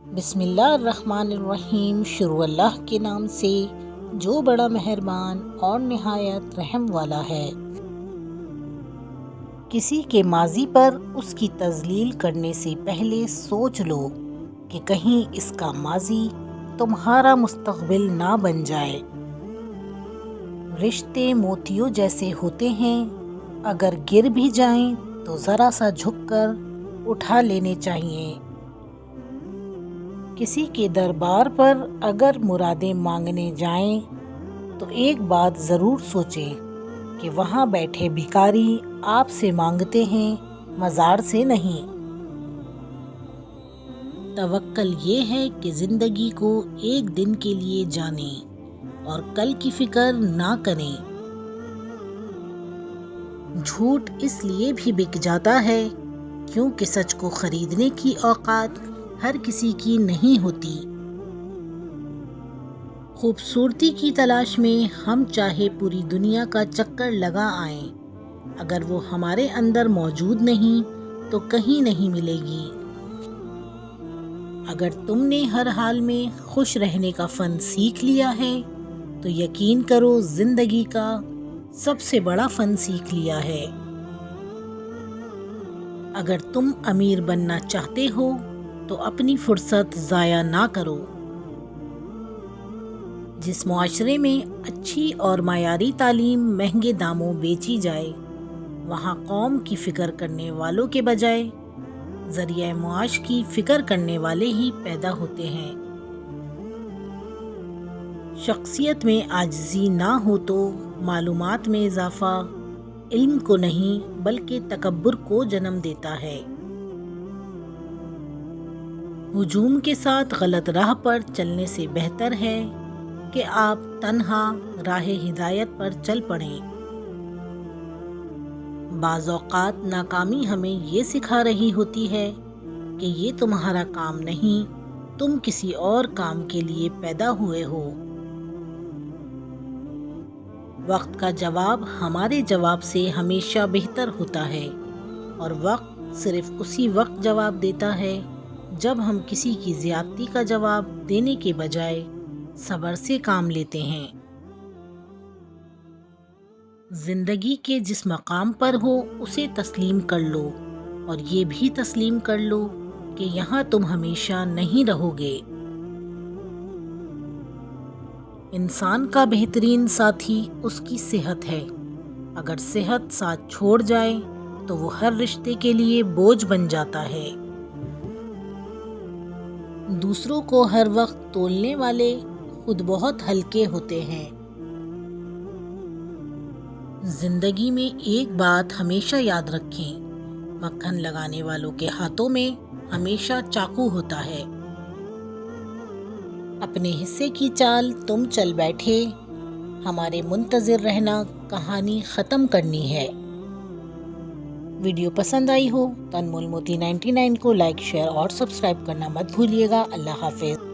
بسم اللہ الرحمن الرحیم۔ شروع اللہ کے نام سے جو بڑا مہربان اور نہایت رحم والا ہے۔ کسی کے ماضی پر اس کی تذلیل کرنے سے پہلے سوچ لو کہ کہیں اس کا ماضی تمہارا مستقبل نہ بن جائے۔ رشتے موتیوں جیسے ہوتے ہیں، اگر گر بھی جائیں تو ذرا سا جھک کر اٹھا لینے چاہیے۔ کسی کے دربار پر اگر مرادیں مانگنے جائیں تو ایک بات ضرور سوچیں کہ وہاں بیٹھے بھکاری آپ سے مانگتے ہیں، مزار سے نہیں۔ توکل یہ ہے کہ زندگی کو ایک دن کے لیے جانیں اور کل کی فکر نہ کریں۔ جھوٹ اس لیے بھی بک جاتا ہے کیونکہ سچ کو خریدنے کی اوقات ہر کسی کی نہیں ہوتی۔ خوبصورتی کی تلاش میں ہم چاہے پوری دنیا کا چکر لگا آئیں، اگر وہ ہمارے اندر موجود نہیں تو کہیں نہیں ملے گی۔ اگر تم نے ہر حال میں خوش رہنے کا فن سیکھ لیا ہے تو یقین کرو زندگی کا سب سے بڑا فن سیکھ لیا ہے۔ اگر تم امیر بننا چاہتے ہو تو اپنی فرصت ضائع نہ کرو۔ جس معاشرے میں اچھی اور معیاری تعلیم مہنگے داموں بیچی جائے، وہاں قوم کی فکر کرنے والوں کے بجائے ذریعہ معاش کی فکر کرنے والے ہی پیدا ہوتے ہیں۔ شخصیت میں عاجزی نہ ہو تو معلومات میں اضافہ علم کو نہیں بلکہ تکبر کو جنم دیتا ہے۔ ہجوم کے ساتھ غلط راہ پر چلنے سے بہتر ہے کہ آپ تنہا راہ ہدایت پر چل پڑیں۔ بعض اوقات ناکامی ہمیں یہ سکھا رہی ہوتی ہے کہ یہ تمہارا کام نہیں، تم کسی اور کام کے لیے پیدا ہوئے ہو۔ وقت کا جواب ہمارے جواب سے ہمیشہ بہتر ہوتا ہے، اور وقت صرف اسی وقت جواب دیتا ہے جب ہم کسی کی زیادتی کا جواب دینے کے بجائے صبر سے کام لیتے ہیں۔ زندگی کے جس مقام پر ہو اسے تسلیم کر لو، اور یہ بھی تسلیم کر لو کہ یہاں تم ہمیشہ نہیں رہو گے۔ انسان کا بہترین ساتھی اس کی صحت ہے۔ اگر صحت ساتھ چھوڑ جائے تو وہ ہر رشتے کے لیے بوجھ بن جاتا ہے۔ دوسروں کو ہر وقت تولنے والے خود بہت ہلکے ہوتے ہیں۔ زندگی میں ایک بات ہمیشہ یاد رکھیں، مکھن لگانے والوں کے ہاتھوں میں ہمیشہ چاقو ہوتا ہے۔ اپنے حصے کی چال تم چل بیٹھے، ہمارے منتظر رہنا کہانی ختم کرنی ہے۔ ویڈیو پسند آئی ہو تو انمول موتی 99 کو لائک، شیئر اور سبسکرائب کرنا مت بھولیے گا۔ اللہ حافظ۔